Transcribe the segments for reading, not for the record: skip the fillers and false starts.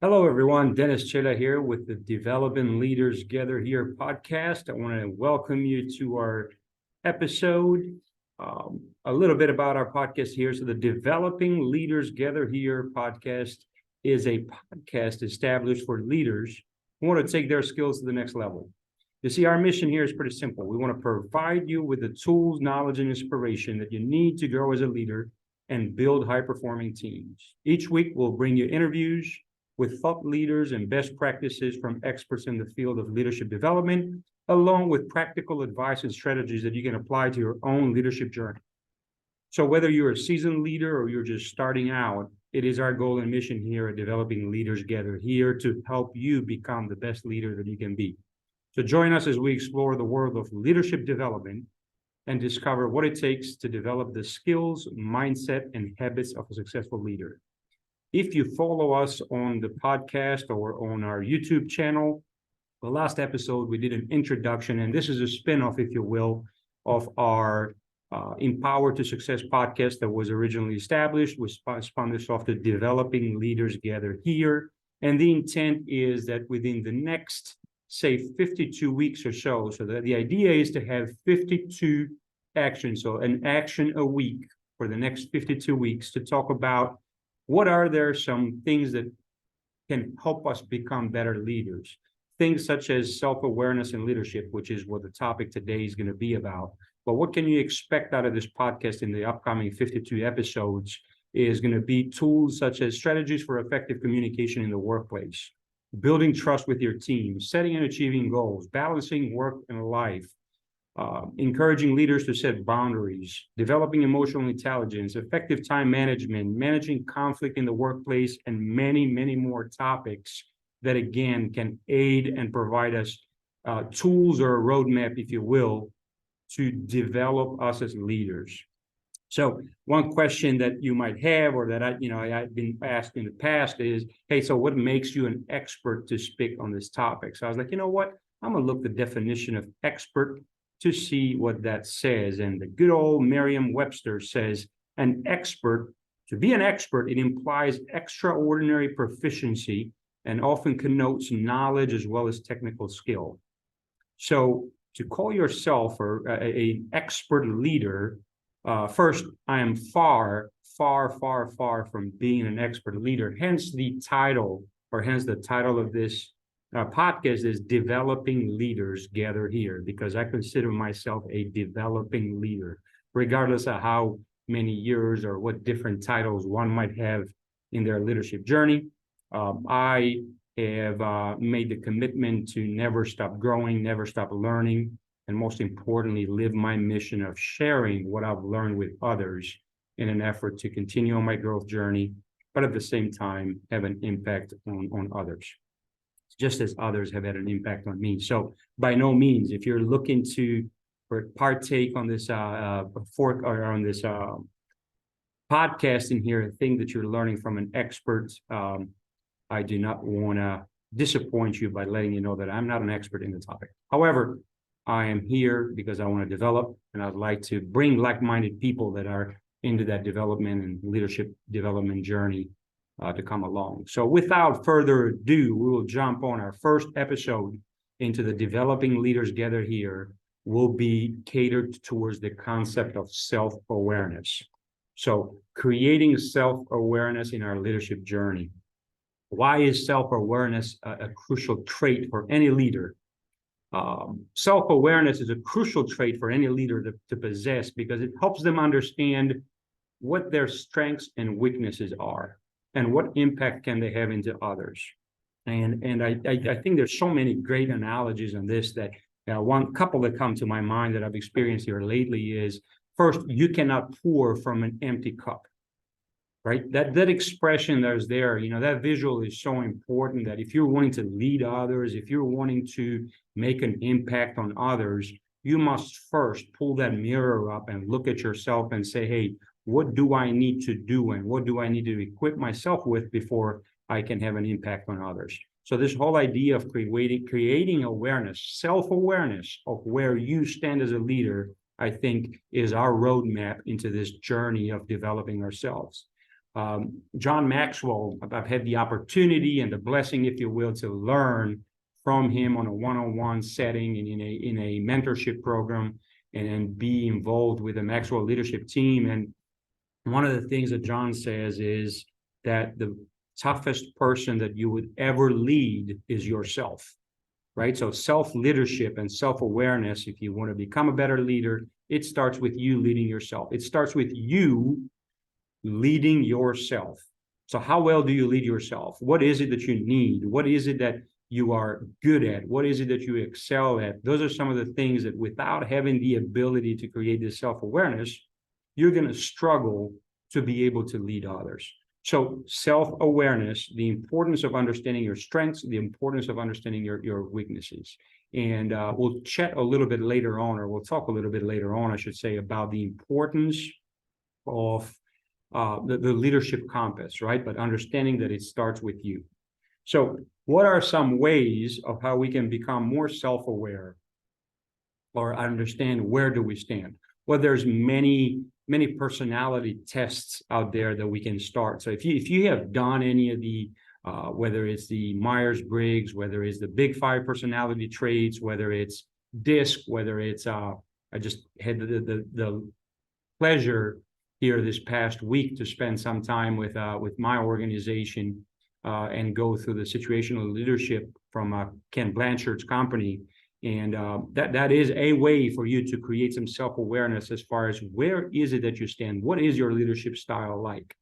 Hello, everyone. Dennis Chela here with the Developing Leaders Gather Here podcast. I want to welcome you to our episode. A little bit about our podcast here. So, the Developing Leaders Gather Here podcast is a podcast established for leaders who want to take their skills to the next level. You see, our mission here is pretty simple. We want to provide you with the tools, knowledge, and inspiration that you need to grow as a leader and build high-performing teams. Each week, we'll bring you interviews with thought leaders and best practices from experts in the field of leadership development, along with practical advice and strategies that you can apply to your own leadership journey. So whether you're a seasoned leader or you're just starting out, it is our goal and mission here at Developing Leaders Gather Here to help you become the best leader that you can be. So join us as we explore the world of leadership development and discover what it takes to develop the skills, mindset, and habits of a successful leader. If you follow us on the podcast or on our YouTube channel, the last episode we did an introduction, and this is a spin-off, if you will, of our Empower to Success podcast that was originally established. We spun this off to Developing Leaders Gather Here. And the intent is that within the next, say, 52 weeks or so the idea is to have 52 actions, so an action a week for the next 52 weeks to talk about what are there some things that can help us become better leaders? Things such as self-awareness and leadership, which is what the topic today is going to be about. But what can you expect out of this podcast in the upcoming 52 episodes is going to be tools such as strategies for effective communication in the workplace, building trust with your team, setting and achieving goals, balancing work and life, encouraging leaders to set boundaries, developing emotional intelligence, effective time management, managing conflict in the workplace, and many, many more topics that, again, can aid and provide us tools or a roadmap, if you will, to develop us as leaders. So one question that you might have, or that I've been asked in the past is, hey, so what makes you an expert to speak on this topic? So I was like, you know what? I'm going to look the definition of expert to see what that says. And the good old Merriam-Webster says an expert, to be an expert, it implies extraordinary proficiency and often connotes knowledge as well as technical skill. So to call yourself an expert leader, first, I am far from being an expert leader. Hence the title of this podcast is Developing Leaders Gather Here, because I consider myself a developing leader, regardless of how many years or what different titles one might have in their leadership journey. I have made the commitment to never stop growing, never stop learning, and most importantly, live my mission of sharing what I've learned with others in an effort to continue on my growth journey, but at the same time, have an impact on others, just as others have had an impact on me. So by no means, if you're looking to partake on this podcast in here, think that you're learning from an expert, I do not want to disappoint you by letting you know that I'm not an expert in the topic. However, I am here because I want to develop, and I'd like to bring like-minded people that are into that development and leadership development journey to come along. So without further ado, we will jump on our first episode into the Developing Leaders Gather Here. Will be catered towards the concept of self-awareness. So creating self-awareness in our leadership journey. Why is self-awareness a crucial trait for any leader? Self-awareness is a crucial trait for any leader to possess, because it helps them understand what their strengths and weaknesses are and what impact can they have into others. And I think there's so many great analogies on this that one couple that come to my mind that I've experienced here lately is, first, you cannot pour from an empty cup. Right? That expression that is there, that visual is so important, that if you're wanting to lead others, if you're wanting to make an impact on others, you must first pull that mirror up and look at yourself and say, hey, what do I need to do and what do I need to equip myself with before I can have an impact on others? So this whole idea of creating awareness, self-awareness of where you stand as a leader, I think is our roadmap into this journey of developing ourselves. John Maxwell, I've had the opportunity and the blessing, if you will, to learn from him on a one-on-one setting and in a mentorship program, and be involved with the Maxwell leadership team. And one of the things that John says is that the toughest person that you would ever lead is yourself, right? So self-leadership and self-awareness, if you want to become a better leader, it starts with you leading yourself. It starts with you leading yourself. So how well do you lead yourself? What is it that you need? What is it that you are good at? What is it that you excel at? Those are some of the things that, without having the ability to create this self-awareness, you're going to struggle to be able to lead others. So self-awareness, the importance of understanding your strengths, the importance of understanding your weaknesses. And we'll chat a little bit later on, or we'll talk a little bit later on, I should say, about the importance of the leadership compass, right? But understanding that it starts with you. So what are some ways of how we can become more self-aware or understand where do we stand? Well, there's many personality tests out there that we can start. So if you have done any of the, whether it's the Myers-Briggs, whether it's the Big Five personality traits, whether it's DISC, whether it's, I just had the pleasure here this past week to spend some time with my organization and go through the situational leadership from Ken Blanchard's company. And that is a way for you to create some self-awareness as far as where is it that you stand? What is your leadership style like?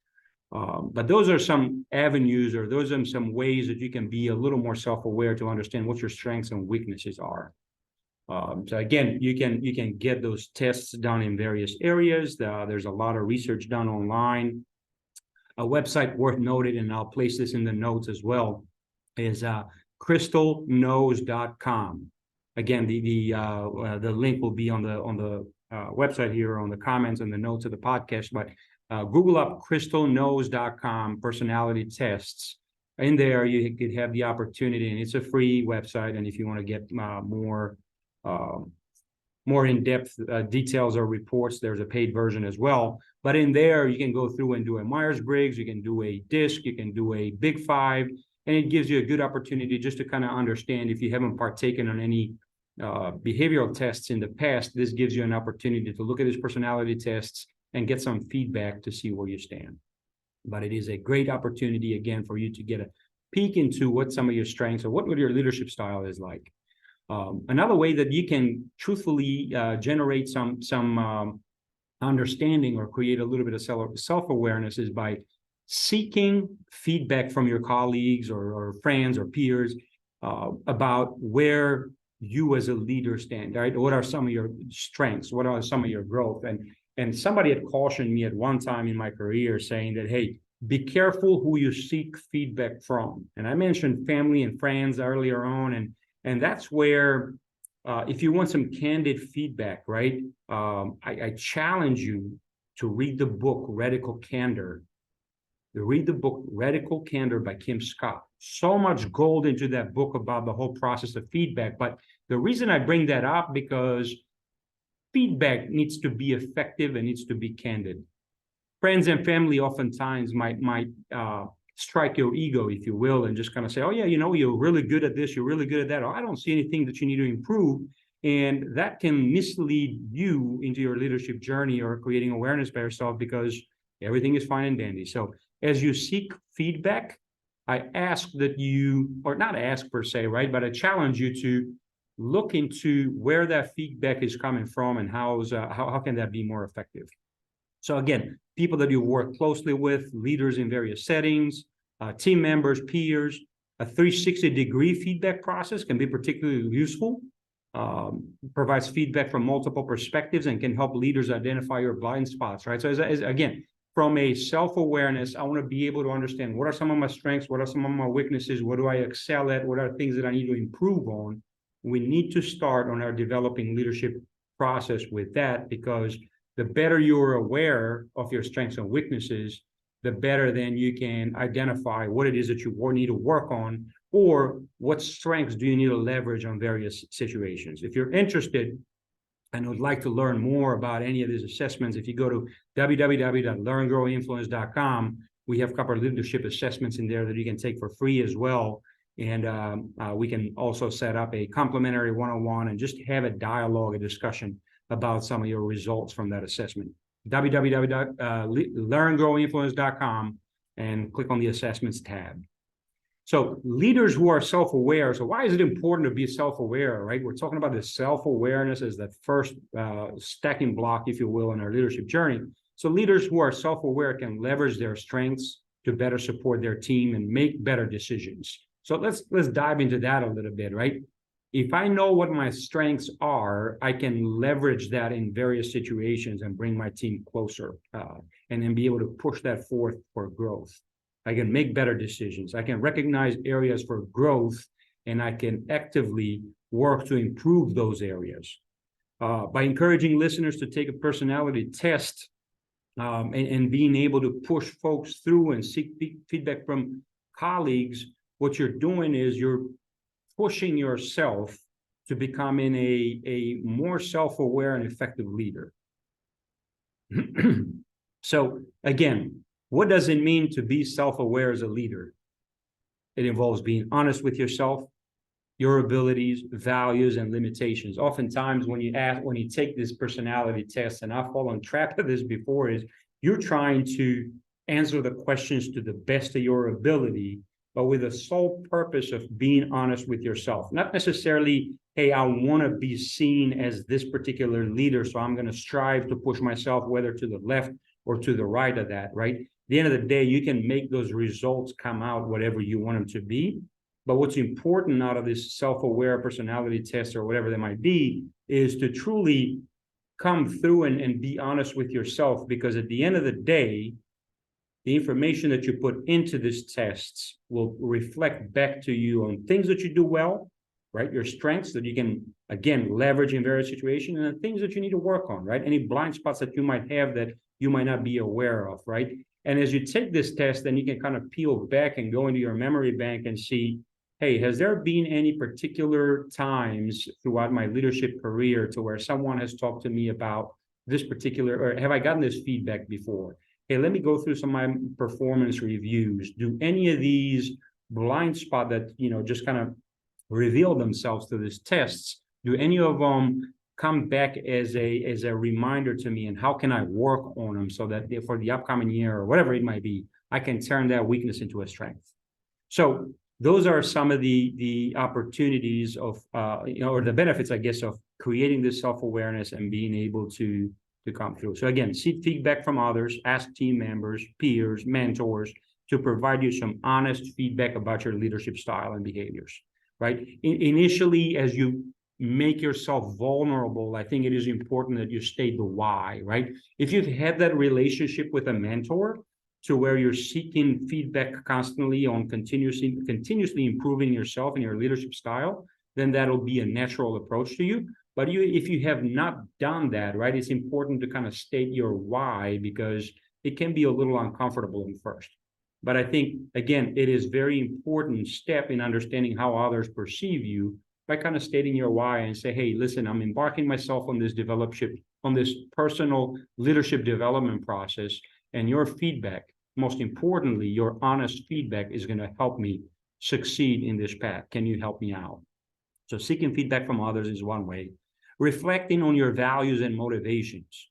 But those are some avenues, or those are some ways that you can be a little more self-aware to understand what your strengths and weaknesses are. So again, you can get those tests done in various areas. There's a lot of research done online. A website worth noting, and I'll place this in the notes as well, is crystalknows.com. Again, the link will be on the website here, on the comments and the notes of the podcast. But Google up crystalknows.com personality tests. In there, you could have the opportunity, and it's a free website. And if you want to get more in-depth details or reports, there's a paid version as well. But in there, you can go through and do a Myers-Briggs, you can do a DISC, you can do a Big Five, and it gives you a good opportunity just to kind of understand. If you haven't partaken on any behavioral tests in the past, this gives you an opportunity to look at these personality tests and get some feedback to see where you stand. But it is a great opportunity, again, for you to get a peek into what some of your strengths or what your leadership style is like. Another way that you can truthfully generate some understanding or create a little bit of self-awareness is by seeking feedback from your colleagues or friends or peers about where you as a leader stand, right? What are some of your strengths? What are some of your growth? And somebody had cautioned me at one time in my career saying that, hey, be careful who you seek feedback from. And I mentioned family and friends earlier on, and that's where, if you want some candid feedback, right? I challenge you to read the book Radical Candor. Read the book Radical Candor by Kim Scott. So much gold into that book about the whole process of feedback. But the reason I bring that up, because feedback needs to be effective and needs to be candid. Friends and family oftentimes might strike your ego, if you will, and just kind of say, oh yeah, you're really good at this, you're really good at that, or I don't see anything that you need to improve. And that can mislead you into your leadership journey or creating awareness by yourself, because everything is fine and dandy. So as you seek feedback, I ask that you, or not ask per se, right, but I challenge you to look into where that feedback is coming from and how can that be more effective. So again, people that you work closely with, leaders in various settings, team members, peers, a 360-degree feedback process can be particularly useful. Provides feedback from multiple perspectives and can help leaders identify your blind spots, right? So again, from a self-awareness, I want to be able to understand what are some of my strengths, what are some of my weaknesses, what do I excel at, what are things that I need to improve on. We need to start on our developing leadership process with that, because the better you're aware of your strengths and weaknesses, the better then you can identify what it is that you need to work on, or what strengths do you need to leverage on various situations. If you're interested and would like to learn more about any of these assessments, if you go to www.learngrowinfluence.com, We have a couple of leadership assessments in there that you can take for free as well. And we can also set up a complimentary one-on-one and just have a dialogue, a discussion about some of your results from that assessment. www.learngrowinfluence.com and click on the assessments tab. So leaders who are self-aware. So why is it important to be self-aware, right? We're talking about this self-awareness as the first stacking block, if you will, in our leadership journey. So leaders who are self-aware can leverage their strengths to better support their team and make better decisions. So let's dive into that a little bit, right? If I know what my strengths are, I can leverage that in various situations and bring my team closer and then be able to push that forth for growth. I can make better decisions. I can recognize areas for growth, and I can actively work to improve those areas. By encouraging listeners to take a personality test and being able to push folks through and seek feedback from colleagues, what you're doing is you're pushing yourself to becoming a more self-aware and effective leader. So again, what does it mean to be self-aware as a leader? It involves being honest with yourself, your abilities, values, and limitations. Oftentimes when you take this personality test, and I've fallen trap of this before, is you're trying to answer the questions to the best of your ability, but with the sole purpose of being honest with yourself. Not necessarily, hey, I want to be seen as this particular leader, so I'm going to strive to push myself, whether to the left or to the right of that, right? At the end of the day, you can make those results come out whatever you want them to be. But what's important out of this self-aware personality test or whatever that might be is to truly come through and be honest with yourself, because at the end of the day, the information that you put into these tests will reflect back to you on things that you do well, right? Your strengths that you can, again, leverage in various situations, and things that you need to work on, right? Any blind spots that you might have that you might not be aware of, right? And as you take this test, then you can kind of peel back and go into your memory bank and see, hey, has there been any particular times throughout my leadership career to where someone has talked to me about this particular, or have I gotten this feedback before? Hey, let me go through some of my performance reviews. Do any of these blind spot that, just kind of reveal themselves to these tests, do any of them come back as a reminder to me, and how can I work on them so that for the upcoming year or whatever it might be, I can turn that weakness into a strength? So those are some of the opportunities of, or the benefits, I guess, of creating this self-awareness and being able to come through. So again, seek feedback from others, ask team members, peers, mentors to provide you some honest feedback about your leadership style and behaviors, right? Initially, as you make yourself vulnerable, I think it is important that you state the why, right? If you've had that relationship with a mentor to where you're seeking feedback constantly on continuously improving yourself and your leadership style, then that'll be a natural approach to you. But if you have not done that, right, it's important to kind of state your why, because it can be a little uncomfortable at first. But I think, again, it is very important step in understanding how others perceive you by kind of stating your why and say, hey, listen, I'm embarking myself on this personal leadership development process, and your feedback, most importantly, your honest feedback, is going to help me succeed in this path. Can you help me out? So seeking feedback from others is one way. Reflecting on your values and motivations.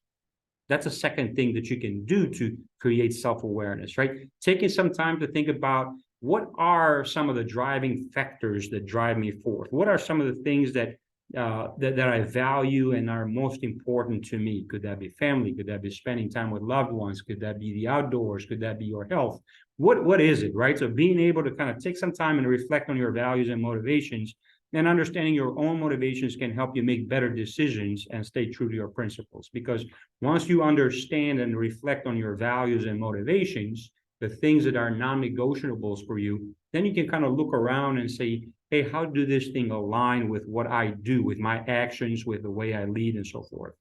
That's a second thing that you can do to create self-awareness, right? Taking some time to think about, what are some of the driving factors that drive me forth? What are some of the things that I value and are most important to me? Could that be family? Could that be spending time with loved ones? Could that be the outdoors? Could that be your health? What is it, right? So being able to kind of take some time and reflect on your values and motivations, and understanding your own motivations can help you make better decisions and stay true to your principles. Because once you understand and reflect on your values and motivations, the things that are non-negotiables for you, then you can kind of look around and say, hey, how do this thing align with what I do, with my actions, with the way I lead, and so forth?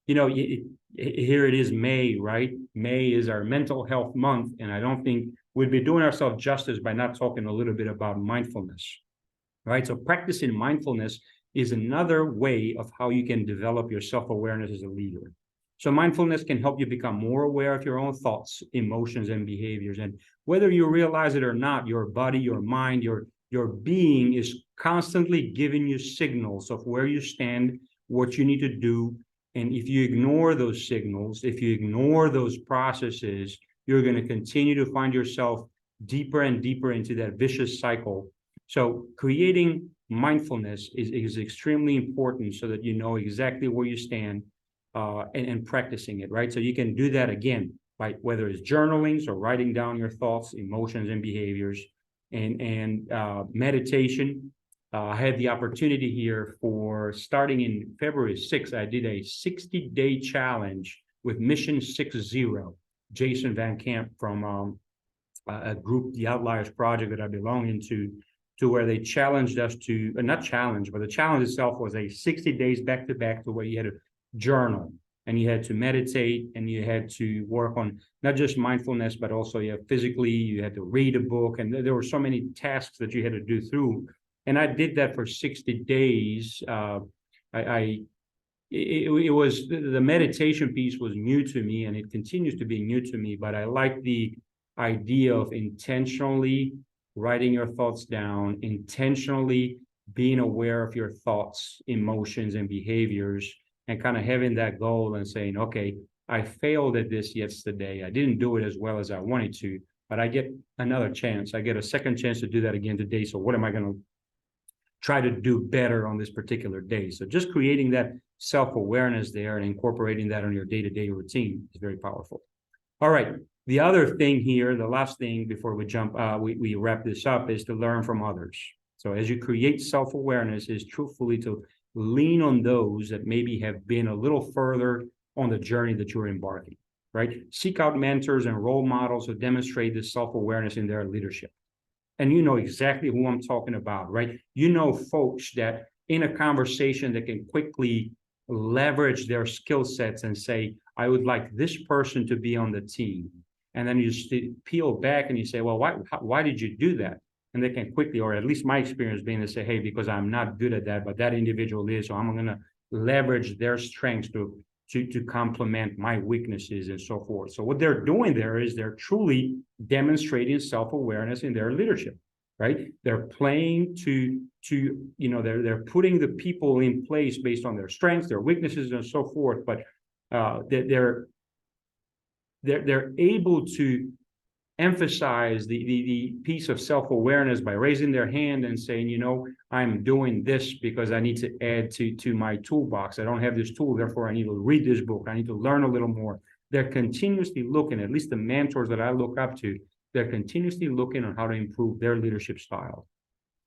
Here it is May, right? May is our mental health month, and I don't think we'd be doing ourselves justice by not talking a little bit about mindfulness, right? So practicing mindfulness is another way of how you can develop your self-awareness as a leader. So mindfulness can help you become more aware of your own thoughts, emotions, and behaviors. And whether you realize it or not, your body, your mind, your being is constantly giving you signals of where you stand, what you need to do. And if you ignore those signals, if you ignore those processes, you're going to continue to find yourself deeper and deeper into that vicious cycle. So creating mindfulness is extremely important so that you know exactly where you stand, and practicing it, right? So you can do that again by whether it's journaling, so writing down your thoughts, emotions, and behaviors, and meditation. I had the opportunity here for starting in February 6th. I did a 60-day challenge with Mission 60, Jason Van Camp from a group, the Outliers Project, that I belong into, to where they challenged us to, not challenge, but the challenge itself was a 60 days back to back, to where you had to journal and you had to meditate and you had to work on not just mindfulness, but also physically, you had to read a book, and there were so many tasks that you had to do through. And I did that for 60 days. It was, the meditation piece was new to me, and it continues to be new to me, but I like the idea of intentionally writing your thoughts down, intentionally being aware of your thoughts, emotions, and behaviors, and kind of having that goal and saying, okay, I failed at this yesterday. I didn't do it as well as I wanted to, but I get another chance. I get a second chance to do that again today. So what am I going to try to do better on this particular day? So just creating that self-awareness there and incorporating that on your day-to-day routine is very powerful. All right. The other thing here, the last thing before we jump, we wrap this up, is to learn from others. So as you create self-awareness, is truthfully to lean on those that maybe have been a little further on the journey that you're embarking, right? Seek out mentors and role models who demonstrate this self-awareness in their leadership. And you know exactly who I'm talking about, right? You know folks that in a conversation that can quickly leverage their skill sets and say, I would like this person to be on the team. And then you just peel back and you say, well, why did you do that? And they can quickly, or at least my experience being to say, hey, because I'm not good at that, but that individual is, so I'm going to leverage their strengths to complement my weaknesses and so forth. So what they're doing there is they're truly demonstrating self-awareness in their leadership, right? They're playing they're putting the people in place based on their strengths, their weaknesses, and so forth. But they're able to emphasize the piece of self-awareness by raising their hand and saying, I'm doing this because I need to add to my toolbox. I don't have this tool, therefore I need to read this book. I need to learn a little more. They're continuously looking, at least the mentors that I look up to, they're continuously looking on how to improve their leadership style.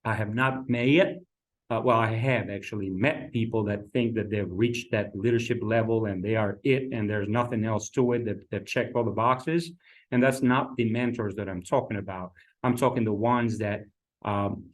I have not met yet. I have actually met people that think that they've reached that leadership level and they are it, and there's nothing else to it, that check all the boxes. And that's not the mentors that I'm talking about. I'm talking the ones that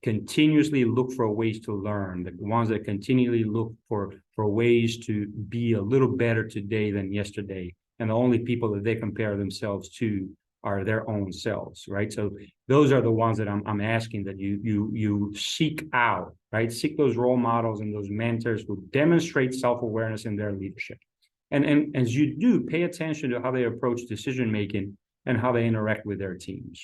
continuously look for ways to learn, the ones that continually look for ways to be a little better today than yesterday. And the only people that they compare themselves to are their own selves, right? So those are the ones that I'm asking that you seek out, right? Seek those role models and those mentors who demonstrate self-awareness in their leadership. And as you do, pay attention to how they approach decision-making and how they interact with their teams.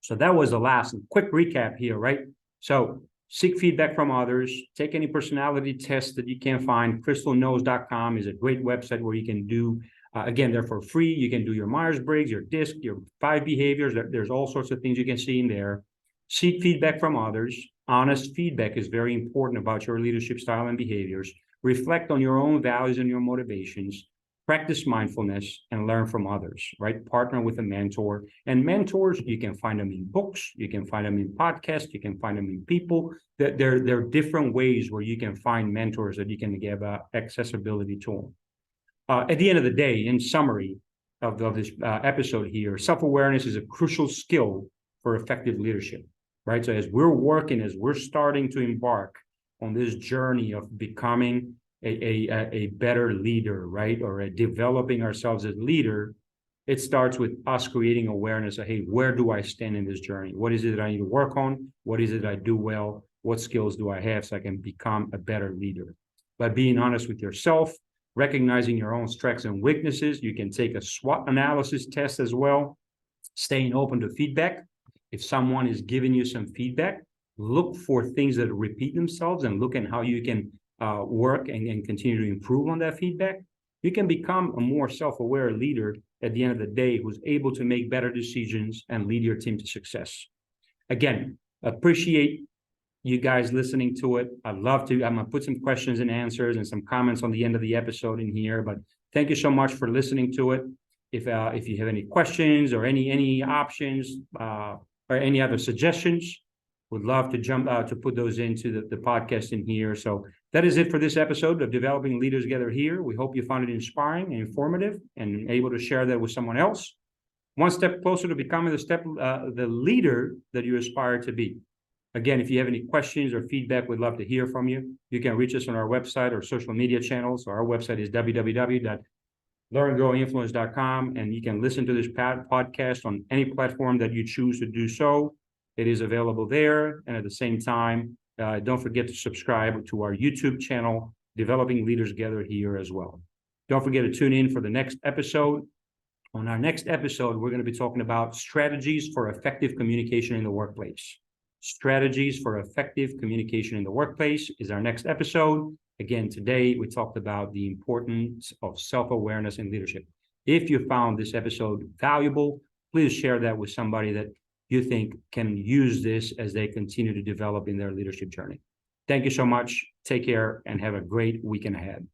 So that was the last quick recap here, right? So seek feedback from others, take any personality tests that you can find. crystalknows.com is a great website where you can do, again, they're for free. You can do your Myers-Briggs, your DISC, your 5 behaviors. There's all sorts of things you can see in there. Seek feedback from others. Honest feedback is very important about your leadership style and behaviors. Reflect on your own values and your motivations. Practice mindfulness and learn from others, right? Partner with a mentor. And mentors, you can find them in books, you can find them in podcasts, you can find them in people. There are different ways where you can find mentors that you can give accessibility to them. At the end of the day, in summary of this episode here, self-awareness is a crucial skill for effective leadership, right? So as we're starting to embark on this journey of becoming a better leader, right? Or developing ourselves as leader, it starts with us creating awareness of, hey, where do I stand in this journey? What is it that I need to work on? What is it I do well? What skills do I have so I can become a better leader? By being honest with yourself, recognizing your own strengths and weaknesses. You can take a SWOT analysis test as well, staying open to feedback. If someone is giving you some feedback, look for things that repeat themselves and look at how you can work and continue to improve on that feedback. You can become a more self-aware leader at the end of the day who's able to make better decisions and lead your team to success. Again, appreciate you guys listening to it. I'm gonna put some questions and answers and some comments on the end of the episode in here, but thank you so much for listening to it. If you have any questions or any options or any other suggestions, would love to jump to put those into the podcast in here. So that is it for this episode of Developing Leaders Together here. We hope you found it inspiring and informative and able to share that with someone else. One step closer to becoming the leader that you aspire to be. Again, if you have any questions or feedback, we'd love to hear from you. You can reach us on our website or social media channels. So our website is www.learngrowinfluence.com, and you can listen to this podcast on any platform that you choose to do so. It is available there. And at the same time, don't forget to subscribe to our YouTube channel, Developing Leaders Together here as well. Don't forget to tune in for the next episode. On our next episode, we're going to be talking about strategies for effective communication in the workplace. Strategies for effective communication in the workplace is our next episode. Again, today we talked about the importance of self-awareness in leadership. If you found this episode valuable, please share that with somebody that you think can use this as they continue to develop in their leadership journey. Thank you so much. Take care and have a great weekend ahead.